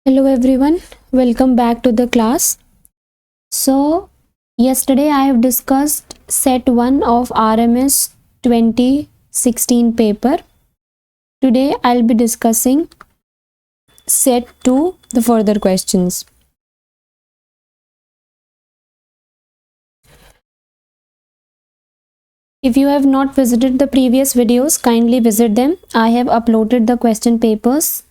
Hello everyone, welcome back to the class. So, yesterday I have discussed set 1 of RMS 2016 paper. Today I'll be discussing set 2, the further questions. If you have not visited the previous videos, kindly visit them. I have uploaded the question papers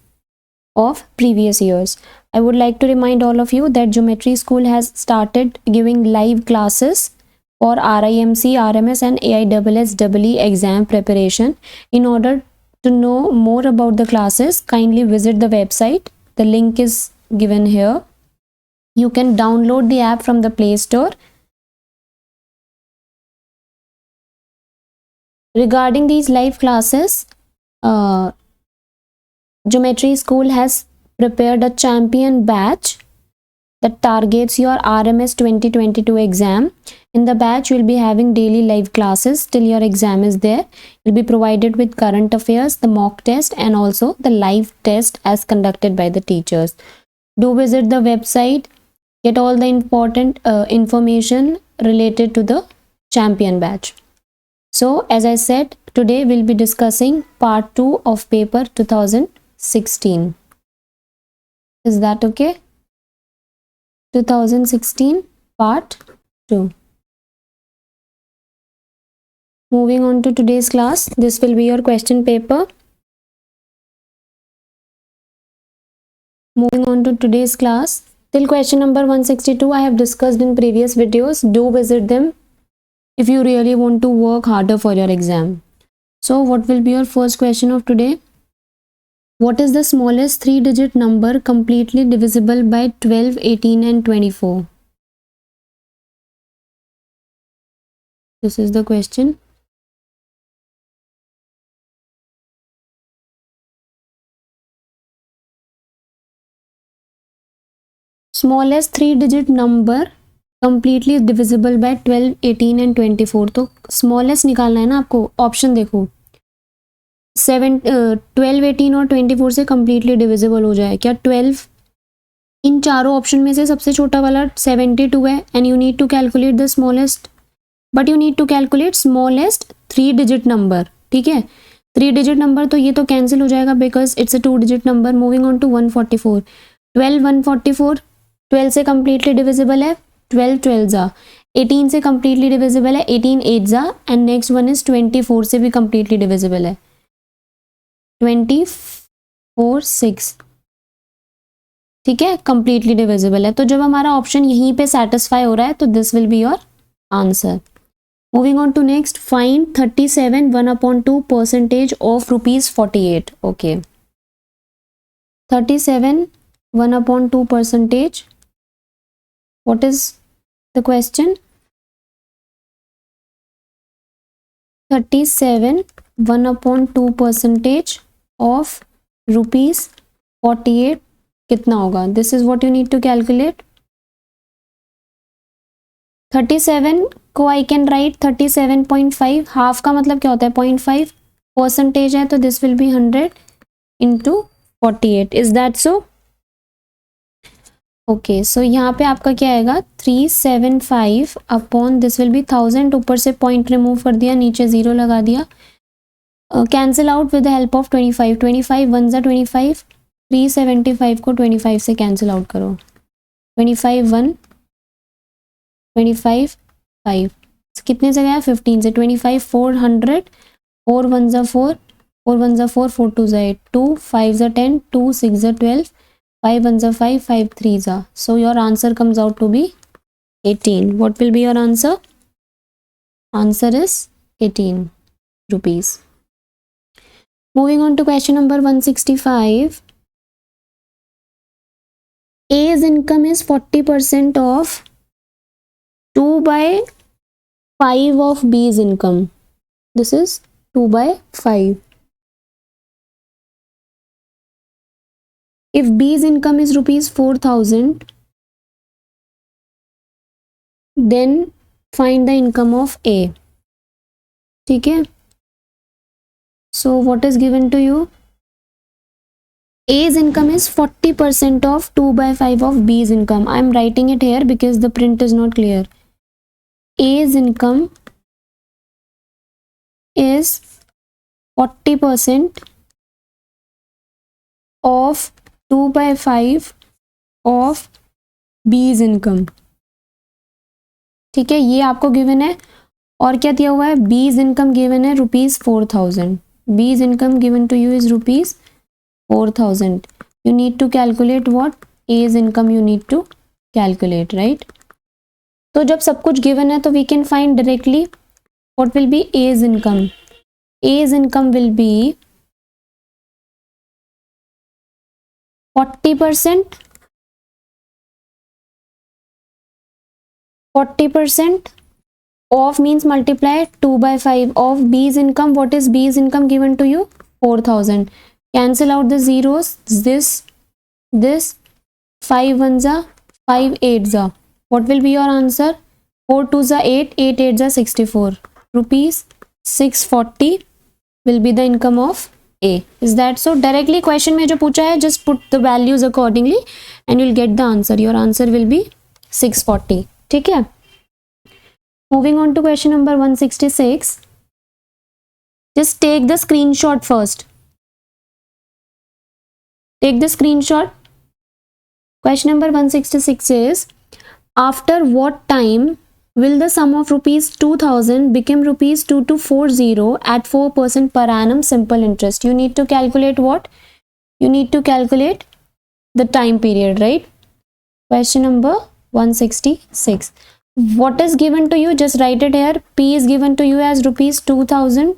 of previous years. I would like to remind all of you that Geometry School has started giving live classes for RIMC, RMS and AISSEE exam preparation. In order to know more about the classes, kindly visit the website. The link is given here. You can download the app from the Play Store. Regarding these live classes, Geometry School has prepared a champion batch that targets your RMS 2022 exam. In the batch, you will be having daily live classes till your exam is there. You'll be provided with current affairs, the mock test, and also the live test as conducted by the teachers. Do visit the website, get all the important information related to the champion batch. So, as I said, today we'll be discussing part 2 of paper 2016. Is that okay? 2016 part 2. Moving on to today's class, this will be your question paper. Moving on to today's class, till question number 162 I have discussed in previous videos. Do visit them if you really want to work harder for your exam. So what will be your first question of today? What is the smallest 3-digit number completely divisible by 12, 18 and 24? This is the question. Smallest 3-digit number completely divisible by 12, 18 and 24. तो smallest निकालना है ना आपको. Option देखो, 12, 18 और 24 से completely divisible हो जाए क्या? 12 इन चारों ऑप्शन में से सबसे छोटा वाला 72 है and you need to calculate the smallest, but you need to calculate smallest 3-digit number. ठीक है, 3-digit नंबर तो ये तो कैंसिल हो जाएगा because it's a 2-digit number. Moving on to 144. 12, 144 12 से कंप्लीटली डिविजिबल है. 12 12 जा. 18 से कंप्लीटली डिविजिबल है. 18 8 जा. एंड नेक्स्ट वन इज 24 से भी कंप्लीटली डिविजिबल है. 24 6. ठीक है, कंप्लीटली डिविजिबल है. तो जब हमारा ऑप्शन यहीं पे सेटिस्फाई हो रहा है तो this will be your answer. Moving on to next, find 37 1/2 percentage of ₹48. Okay, 37 1/2 percentage. What is the question? 37 1/2 percentage of ₹48 कितना होगा? This is what you need to calculate. 37 को I can write 37.5. हाफ का मतलब क्या होता है? 0.5. Percentage है तो this will be 100 into 48. Is that so? Okay, so यहाँ पे आपका क्या आएगा? 375 अपॉन दिस विल बी 1000. ऊपर से पॉइंट रिमूव कर दिया, नीचे 0 लगा दिया. Cancel out with the help of 25. 25 1 जा 25. 375 को 25 से कैंसिल आउट करो. 25 1 25 5 कितने से गया? 15 से. 25 400. 4 1 जा 4. 4 1 जा 4. 4 2 जा 8. 2 5 जा 10. 2 6 जा 12. 5 1 जा 5. 5 3 जा. So your answer comes out to be 18. What will be your answer? Answer is 18 rupees. Moving on to question number 165. A's income is 40% of 2/5 of B's income. This is 2/5. If B's income is ₹4,000, then find the income of A. ठीक है, so what is given to you? A's income is 40% of 2 by 5 of B's income. I am writing it here because the print is not clear. A's income is 40% of 2 by 5 of B's income. ठीक है, ये आपको given है. और क्या दिया हुआ है? B's income गिवन है ₹4,000. B's income given to you is ₹4,000. You need to calculate what? A's income you need to calculate, right? तो जब सब कुछ गिवन है तो we can find directly what will be A's income. A's income will be 40% of means multiply 2 by 5 of B's income. What is B's income given to you? 4,000. Cancel out the zeros. This 5 ones are 5 8s are. What will be your answer? 4 2s are 8, 8 8s are 64. ₹640 will be the income of A. Is that so? Directly question में जो पूछा है, just put the values accordingly and you'll get the answer. Your answer will be 640. ठीक है. Moving on to question number 166. Just take the screenshot first. Take the screenshot. Question number 166 is, after what time will the sum of ₹2,000 become ₹2240 at 4% per annum simple interest? You need to calculate what? You need to calculate the time period, right? Question number 166. What is given to you? Just write it here. P is given to you as ₹2,000.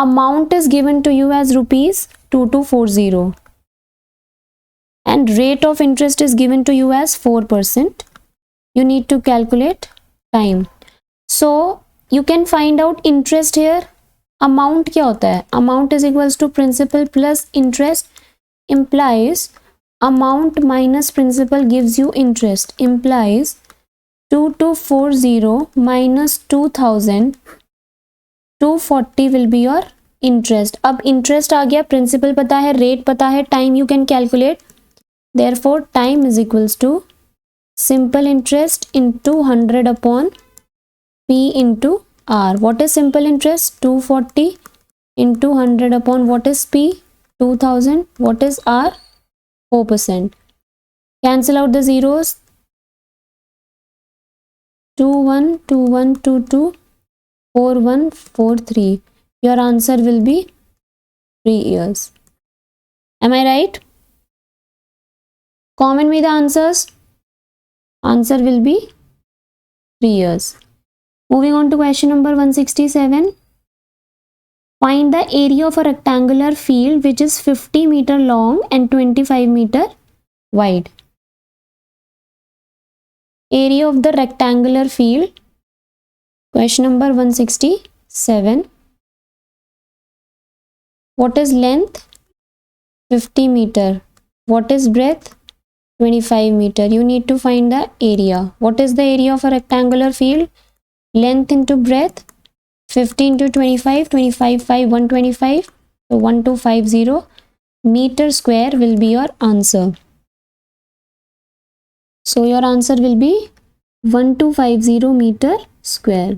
Amount is given to you as ₹2240. And rate of interest is given to you as 4%. You need to calculate time. So you can find out interest here. Amount क्या होता है? Amount is equals to principal plus interest, implies amount minus principal gives you interest, implies 2240 minus 2000, 240 will be your interest. अब interest आ गया, principal पता है, rate पता है, time you can calculate. Therefore time is equals to simple interest into 100 upon P into R. What is simple interest? 240 into 100 upon what is P? 2000. What is R? 4%. Cancel out the zeros. 212122 4143. Your answer will be 3 years. Am I right? Comment me the answers. Answer will be 3 years. Moving on to question number 167. Find the area of a rectangular field which is 50 meter long and 25 meter wide. Area of the rectangular field. Question number 167. What is length? 50 meter. What is breadth? 25 meter. You need to find the area. What is the area of a rectangular field? Length into breadth. 50 into 25, 25, 5, 125. So 1250 meter square will be your answer. So your answer will be 1250 meter square.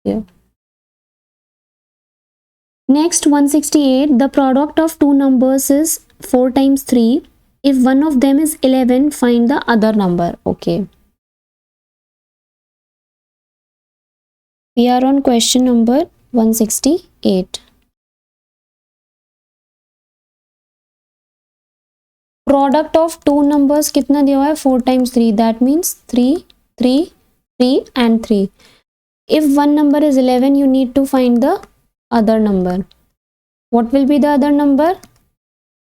Yeah. Next 168. The product of two numbers is 4 times 3. If one of them is 11, find the other number. Okay. We are on question number 168. Product of two numbers कितना दिया हुआ है? 4 times 3. That means 3, 3, 3 and 3. If one number is 11, you need to find the other number. What will be the other number?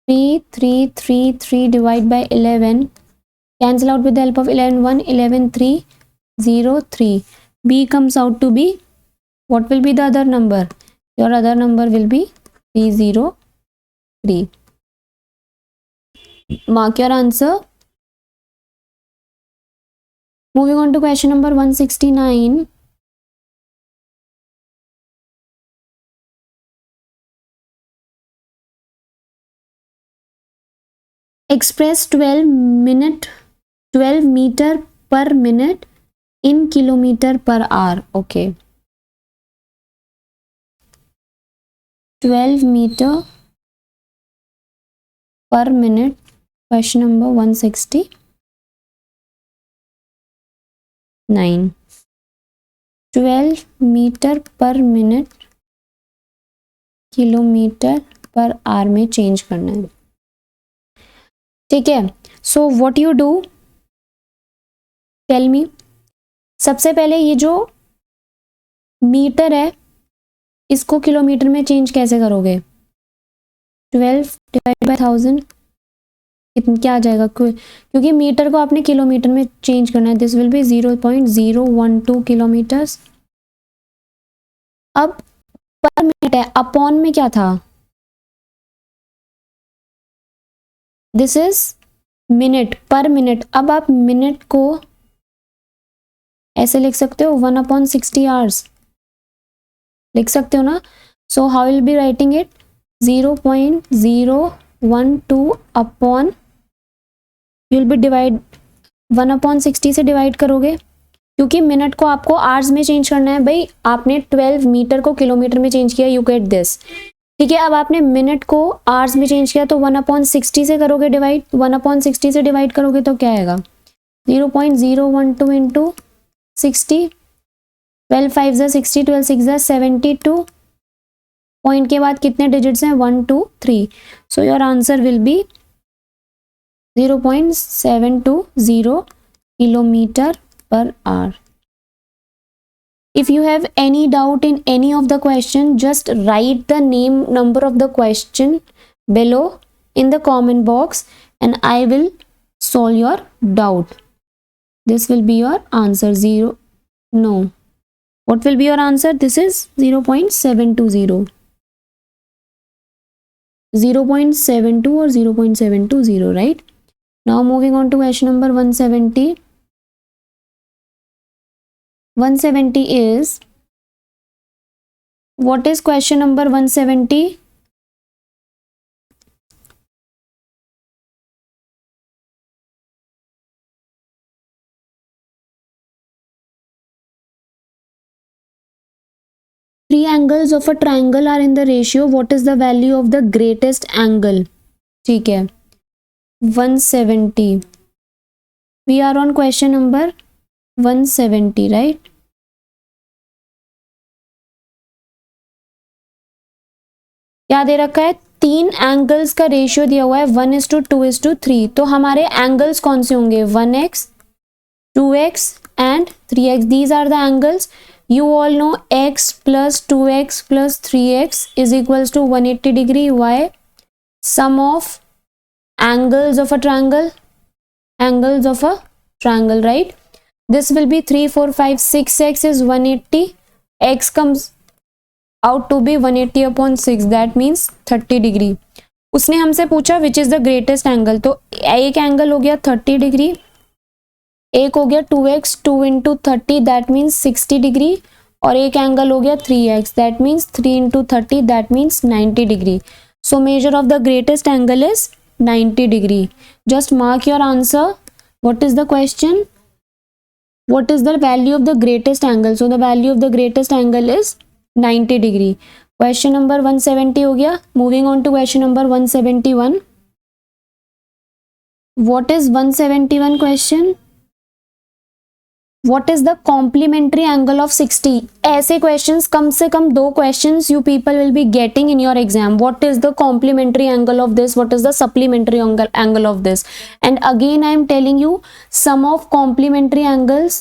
3, 3, 3, 3 divide by 11. Cancel out with the help of 11, 1, 11, 3, 0, 3. B comes out to be, what will be the other number? Your other number will be 303. Mark your answer. Moving on to question number 169. Express 12 metre per minute in kilometre per hour. Okay, 12 metre per minute. Question number 169. 12 metre per minute kilometre per hour में change करना है. ठीक है, so what you do, tell me. सबसे पहले ये जो metre है इसको किलोमीटर में चेंज कैसे करोगे? 12 डिवाइड बाय 1000 क्या आ जाएगा? क्योंकि मीटर को आपने किलोमीटर में चेंज करना है. This will B 0.012 kilometres. अब पर मिनट है, अपॉन में क्या था? दिस इज मिनट, पर मिनट. अब आप मिनट को ऐसे लिख सकते हो 1/60 आवर्स लिख सकते हो ना. So how will be writing it? 0.012 upon, you will be divide 1/60 से डिवाइड करोगे क्योंकि मिनट को आपको आवर्स में चेंज करना है. भाई आपने 12 मीटर को किलोमीटर में चेंज किया, यू गेट दिस. ठीक है, अब आपने मिनट को आवर्स में चेंज किया तो 1/60 से करोगे डिवाइड. 1/60 से डिवाइड करोगे तो क्या आएगा? 0.012 इंटू 60. 12 5 ज़ा 60, 12 6 ज़ा 72. पॉइंट के बाद कितने डिजिट्स हैं? 1 2 3. So your answer will B 0.720 kilometre per hour. If you have any doubt in any of the question, just write the name, number of the question below in the comment box and I will solve your doubt. This will be your answer. No. What will be your answer? This is 0.720. 0.72 or 0.720, right? Now moving on to question number 170. 170 is, what is question number 170? Three angles of a triangle are in the ratio. What is the value of the greatest angle? ठीक है, 170. We are on question number 170, right? क्या दे रखा है? 3 angles का ratio दिया हुआ है 1:2:3. तो हमारे एंगल्स कौन से होंगे? 1x, 2x and 3x. These are the angles. You all know x plus 2x plus 3x is equals to 180 degree. Why? Sum of angles of a triangle. Angles of a triangle, right? This will be 3 4 5 6x is 180. X comes out to be 180 upon 6. That means 30 degree. उसने हमसे पूछा which is the greatest angle. तो एक angle हो गया 30 degree, एक हो गया 2x, 2 into 30 that means 60 degree, और एक एंगल हो गया 3x that means 3 into 30 that means 90 degree. So measure of the greatest angle is 90 degree. Just mark your answer. What is the question? What is the value of the greatest angle? So the value of the greatest angle is 90 degree. Question number 170 हो गया. Moving on to question number 171. What is 171 question? What is the complementary angle of 60? ऐसे questions कम से कम 2 questions you people will be getting in your exam. What is the complementary angle of this? What is the supplementary angle of this? And again I am telling you, sum of complementary angles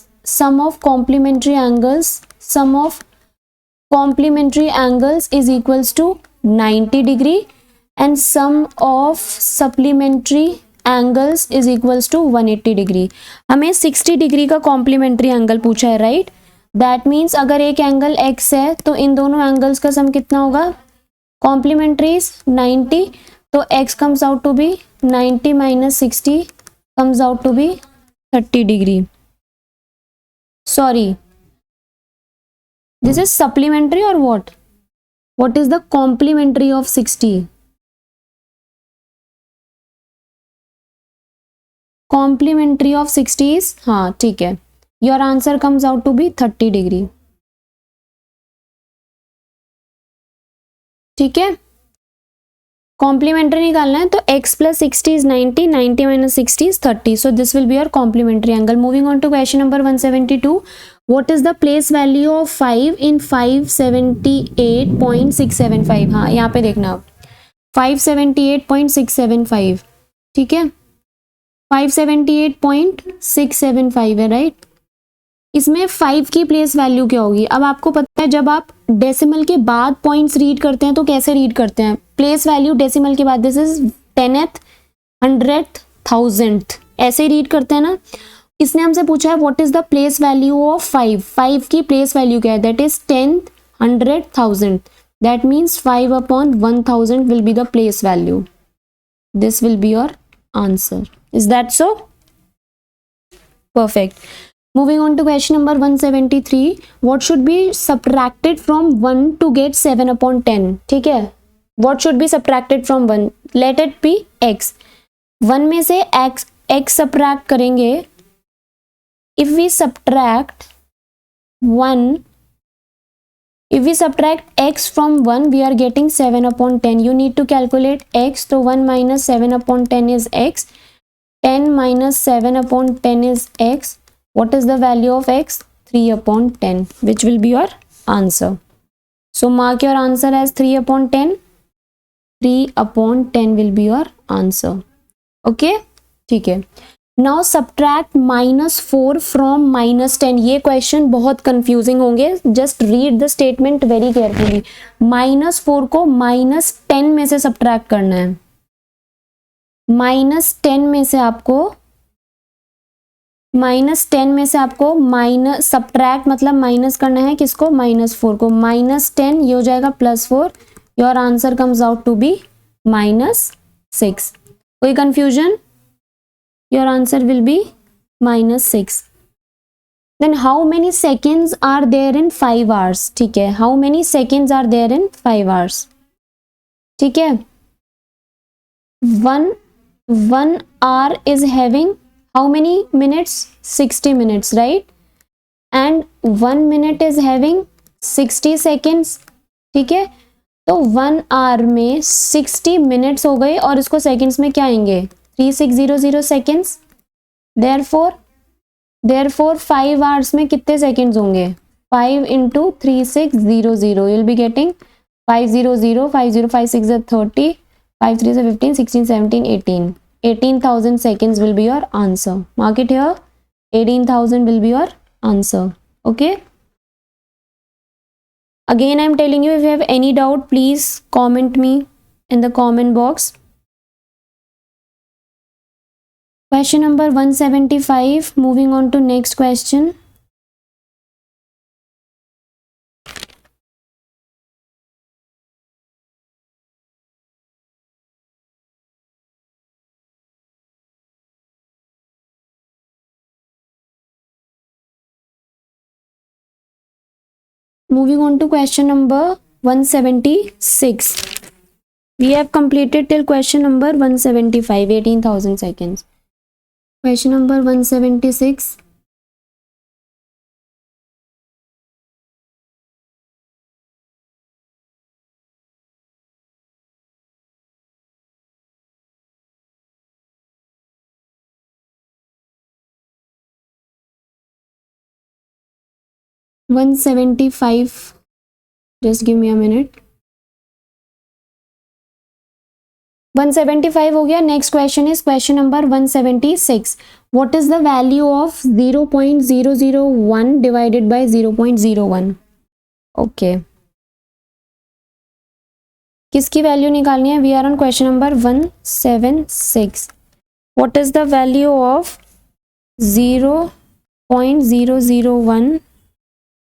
is equals to 90 degree and sum of supplementary angles is equals to 180 degree. हमें 60 degree का complementary angle पूछा है, right? That means अगर एक angle x है तो इन दोनों angles का सम कितना होगा? कॉम्प्लीमेंट्री इज 90, तो x comes out to be 90 minus 60 comes out to be 30 degree. Sorry, this is supplementary or what? What is the complementary of 60? Complementary of 60 is, हाँ ठीक है, your answer comes out to be 30 degree. ठीक है, complementary निकालना है तो x plus 60 is 90, 90 minus 60 is 30, so this will be your complementary angle. Moving on to question number 172, what is the place value of 5 in 578.675। हाँ यहाँ पे देखना आप 578.675, ठीक है 578.675 है राइट। इसमें 5 की प्लेस वैल्यू क्या होगी? अब आपको पता है जब आप डेसिमल के बाद पॉइंट्स रीड करते हैं तो कैसे रीड करते हैं? प्लेस वैल्यू डेसिमल के बाद this is 10th, 100th, 1000th, ऐसे रीड करते हैं ना। इसने हमसे पूछा है what is the place value of 5, 5 की प्लेस वैल्यू क्या है? That is 10th, 100th, 1000th, that means 5 upon 1000 will be the place value. This will be your answer. Is that so? Perfect. Moving on to question number 173, what should be subtracted from 1 to get 7 upon 10? ठीक है, what should be subtracted from 1? Let it be x. 1 में से x subtract करेंगे। If we subtract 1, if we subtract x from 1, we are getting 7 upon 10. You need to calculate x. So 1 minus 7 upon 10 is x. 10 minus 7 upon 10 is x. What is the value of x? 3 upon 10, which will be your answer. So mark your answer as 3 upon 10. 3 upon 10 will be your answer. Okay? ठीक है। Now subtract -4 from -10. ये question बहुत confusing होंगे, just read the statement very carefully. -4 को -10 में से subtract करना है। -10 में से आपको माइनस सब्ट्रैक्ट मतलब माइनस करना है किसको? -4 को। -10 ये हो जाएगा +4, your answer comes out to be -6। कोई confusion? Your answer will be -6। Then how many seconds are there in 5 hours? ठीक है, how many seconds are there in 5 hours? ठीक है, 1 hour is having how many minutes? 60 minutes, right? And 1 minute is having 60 seconds. ठीक है, तो 1 hour में 60 minutes हो गए और इसको seconds में क्या आएंगे? 3600 seconds. Therefore 5 hours में कितने seconds होंगे? 5 into 3600, you'll be getting 500, 50, 5 6 are 30, 5 3 are 15, 16 17 18. 18,000 seconds will be your answer. Mark it here. 18,000 will be your answer. Okay. Again, I am telling you, if you have any doubt, please comment me in the comment box. Question number 175. Moving on to next question. Moving on to question number 176. We have completed till question number 175, 18,000 seconds. Question number 176. Just give me a minute. 175 हो गया। Next question is question number 176. What is the value of 0.001 divided by 0.01? Okay, किसकी value निकालनी है? We are on question number 176. What is the value of 0.001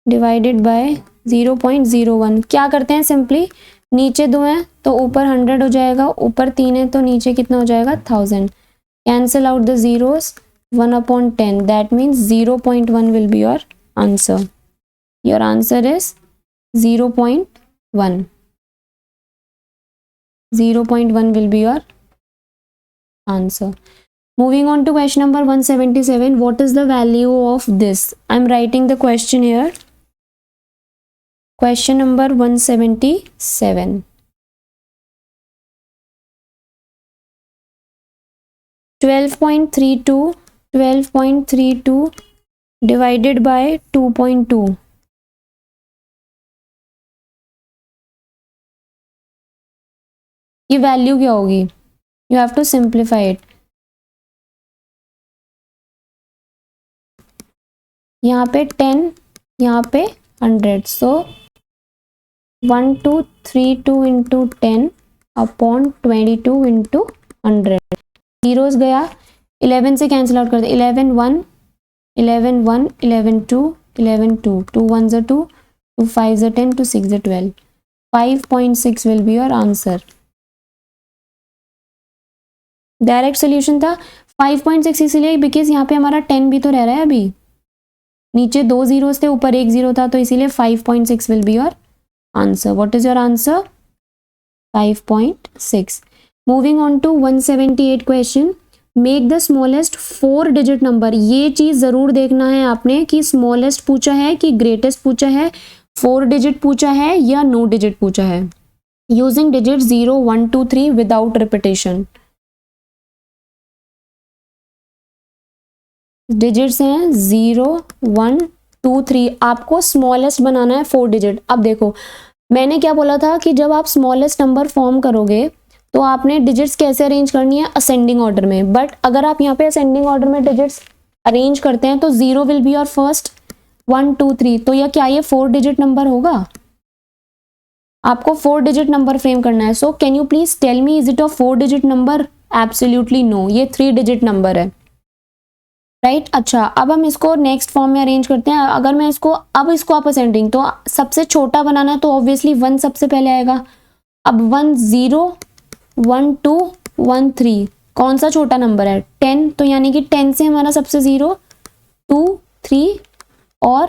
divided by 0.01? क्या करते हैं? Simply नीचे 2 है तो ऊपर 100 हो जाएगा, ऊपर 3 है तो नीचे कितना हो जाएगा? 1000. Cancel out the zeros, 1 upon 10, that means 0.1 will be your answer. Your answer is 0.1. 0.1 will be your answer. Moving on to question number 177. What is the value of this? I'm writing the question here. Question number 177. 12.32 divided by 2.2. ये value क्या होगी? You have to simplify it. यहाँ पे 10, यहाँ पे 100. So 1232 into 10 upon 22 into 100. Zeros गया, 11 से cancel out कर दे. 11 1, 11 1, 11 2, 11 2, 2 1 are 2, 2 5 are 10, 2 6 are 12. 5.6 will be your answer. Direct solution था. 5.6 इसीलिए बिकॉज यहाँ पे हमारा 10 भी तो रह रहा है अभी. नीचे 2 जीरोस थे, ऊपर 1 जीरो था, तो इसीलिए 5.6 will be your answer. What is your answer? 5.6. Moving on to 178 question. Make the smallest 4 digit number. ये चीज जरूर देखना है आपने कि स्मॉलेस्ट पूछा है कि ग्रेटेस्ट पूछा है, 4 डिजिट पूछा है या नो डिजिट पूछा है. Using digit 0 1 2 3 without repetition. Digits हैं 0 1 2 3. आपको स्मॉलेस्ट बनाना है 4 डिजिट. अब देखो मैंने क्या बोला था कि जब आप स्मॉलेस्ट नंबर फॉर्म करोगे तो आपने डिजिट्स कैसे अरेंज करनी है? असेंडिंग ऑर्डर में. बट अगर आप यहाँ पे असेंडिंग ऑर्डर में डिजिट्स अरेंज करते हैं तो 0 विल बी योर फर्स्ट, 1 2 3. तो यह क्या ये 4 डिजिट नंबर होगा? आपको 4 डिजिट नंबर फ्रेम करना है. So can you please tell me, is it a 4 digit number? Absolutely no, ये 3 डिजिट नंबर है. राइट अच्छा, अब हम इसको नेक्स्ट फॉर्म में अरेंज करते हैं. अगर मैं इसको आप असेंडिंग, तो सबसे छोटा बनाना है तो ऑब्वियसली 1 सबसे पहले आएगा. अब 1 0 1 2 1 3. कौन सा छोटा नंबर है? 10. तो यानी कि 10 से हमारा सबसे 0 2 3 और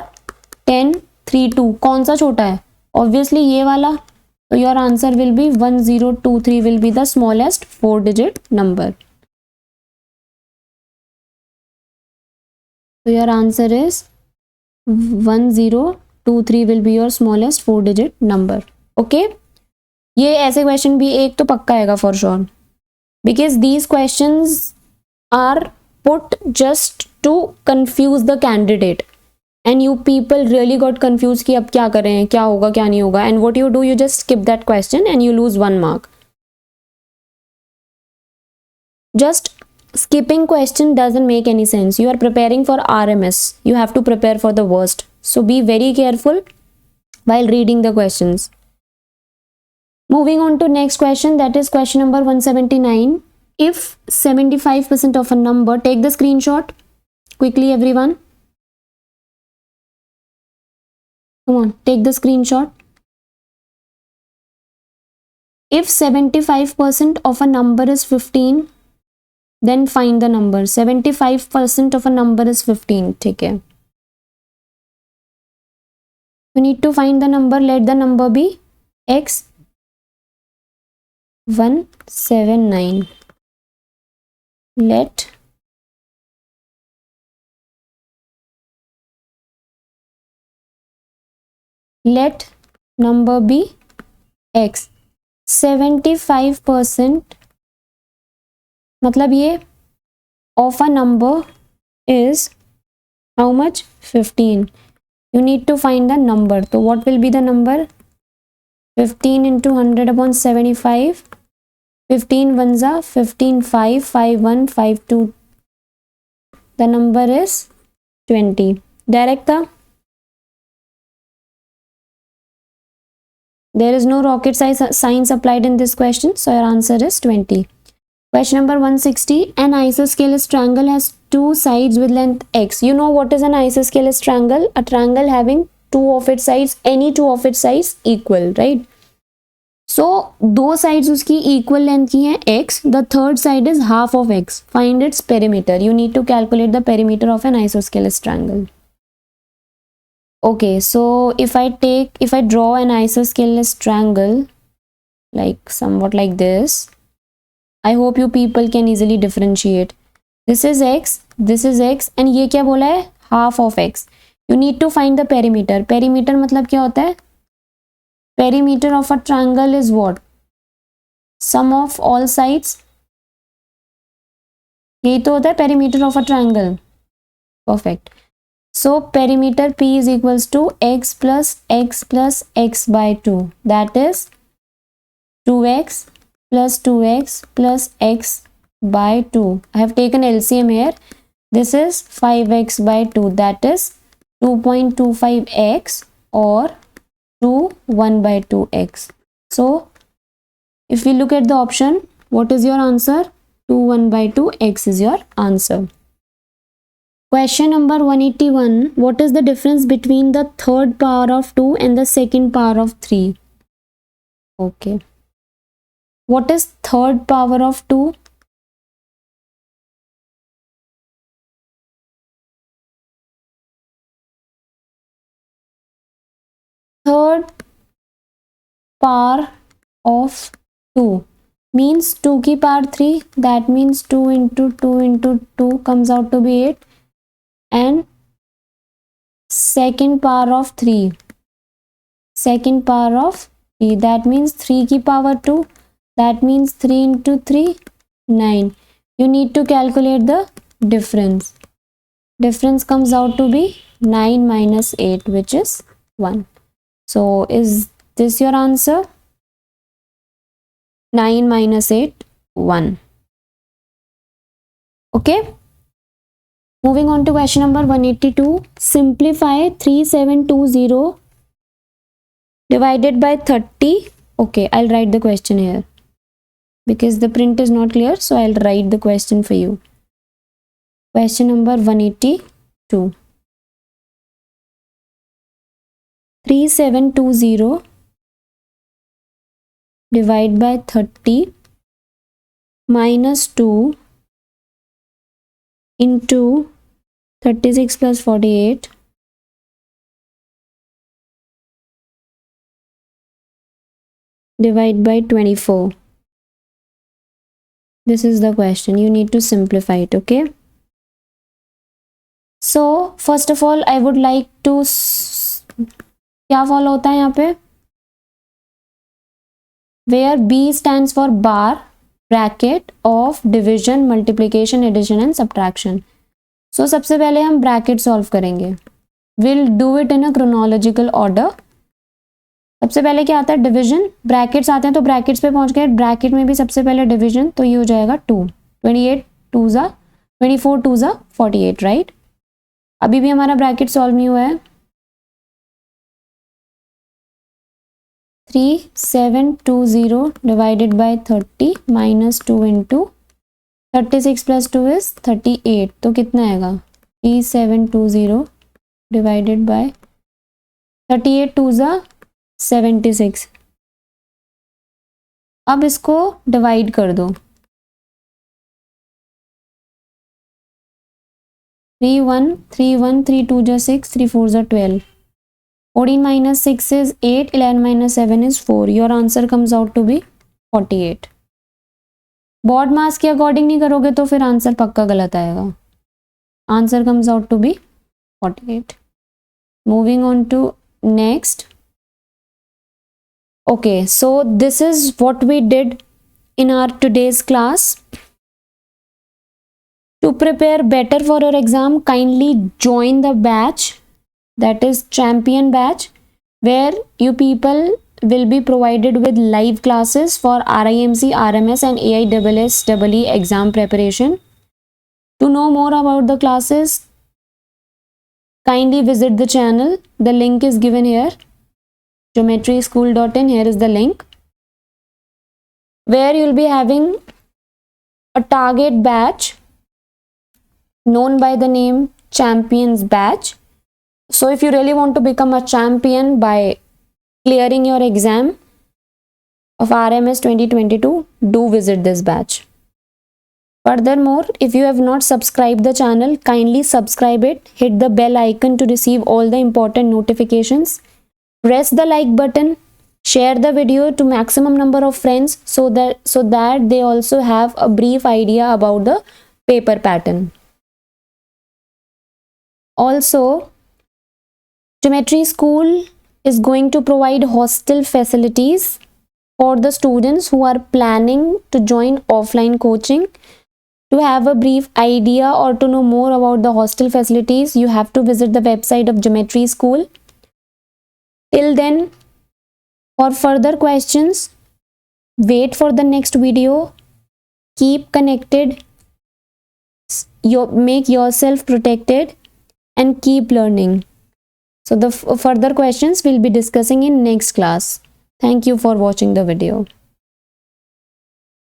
10 3 2. कौन सा छोटा है? ऑब्वियसली ये वाला. तो your answer will B 1 0 2 3 will be the smallest 4 digit number. So your answer is 1023 will be your smallest 4 digit number. Okay? ये ऐसे क्वेश्चन भी एक तो पक्का आएगा for sure, because these questions are put just to confuse the candidate and you people really got confuse कि अब क्या करें, क्या होगा क्या नहीं होगा. And what you do, you just skip that question and you lose 1 mark. Just skipping question doesn't make any sense. You are preparing for RMS. You have to prepare for the worst. So be very careful while reading the questions. Moving on to next question, that is question number 179. If 75% of a number, take the screenshot quickly everyone. Come on, take the screenshot. If 75% of a number is 15, then find the number. 75% of a number is 15. ठीक है. You need to find the number. Let the number be x 179. Let number be x. 75% मतलब ये of a number is how much? 15. You need to find the number. So what will be the number? 15 into 100 upon 75. 15 ones are 15 5 5 1 5 2. The number is 20. Direct था. There is no rocket science applied in this question. So your answer is 20. Question number 160. An isosceles triangle has two sides with length x. You know what is an isosceles triangle? A triangle having two of its sides, any two of its sides equal, right? So दो sides उसकी equal length की हैं x. The third side is half of x. Find its perimeter. You need to calculate the perimeter of an isosceles triangle. Okay, so if I draw an isosceles triangle like somewhat like this, I hope you people can easily differentiate. This is x and ये क्या बोला है, half of x. You need to find the perimeter. Perimeter मतलब क्या होता है, perimeter of a triangle is what, sum of all sides. यही तो होता है perimeter of a triangle. Perfect. So perimeter P is equals to x plus x by 2. That is 2x plus x by 2. I have taken LCM here. This is 5x by 2. That is 2.25x or 1 by 2x. So if we look at the option, what is your answer? 1 by 2x is your answer. Question number 181. What is the difference between the third power of 2 and the second power of 3? Okay. What is third power of 2? Third power of 2 means 2 की power 3. That means 2 into 2 into 2 comes out to be 8. And second power of 3, that means 3 की power 2. That means 3 into 3, 9. You need to calculate the difference. Difference comes out to be 9 minus 8, which is 1. So is this your answer? 9 minus 8, 1. Okay. Moving on to question number 182. Simplify 3720 divided by 30. Okay, I'll write the question here because the print is not clear, so I'll write the question for you. Question number 182. 3720 divide by 30 minus 2 into 36 plus 48 divide by 24. This is the question. You need to simplify it, okay? So first of all I would like to क्या follow होता है यहाँ पे, where B stands for bar, bracket of division, multiplication, addition and subtraction. So सबसे पहले हम bracket solve करेंगे. Will do it in a chronological order. सबसे पहले क्या आता है, डिविजन. ब्रैकेट्स आते हैं तो ब्रैकेट्स पे पहुंच गए, ब्रैकेट में भी सबसे पहले डिविजन, तो ये हो जाएगा 2. 28 2 ज़ा 24 2 ज़ा 48, राइट. अभी भी हमारा ब्रैकेट सॉल्व नहीं हुआ है. 3720 divided by 30 minus 2 into 36 plus 2 is 38. तो कितना आएगा, 3720 divided by 38 2 ज़ा 76. अब इसको डिवाइड कर दो. 3 1 3 1 3 2 ज़ा 6 3 4 ज़ा 12. 14 minus 6 is 8, 11 minus 7 is 4. Your answer comes out to be 48. Baud मास के अकॉर्डिंग नहीं करोगे तो फिर आंसर पक्का गलत आएगा. Answer comes out to be 48. Moving on to next. Okay, so this is what we did in our today's class. To prepare better for your exam, kindly join the batch, that is champion batch, where you people will be provided with live classes for RIMC, RMS and AISSEE exam preparation. To know more about the classes, kindly visit the channel. The link is given here, geometryschool.in. Here is the link where you'll be having a target batch known by the name champions batch. So if you really want to become a champion by clearing your exam of RMS 2022, do visit this batch. Furthermore, if you have not subscribed the channel, kindly subscribe it. Hit the bell icon to receive all the important notifications. Press the like button. Share the video to maximum number of friends so that they also have a brief idea about the paper pattern. Also, Geometry School is going to provide hostel facilities for the students who are planning to join offline coaching. To have a brief idea or to know more about the hostel facilities, you have to visit the website of Geometry School. Till then, for further questions, wait for the next video. Keep connected, make yourself protected, and keep learning. So the further questions we'll be discussing in next class. Thank you for watching the video.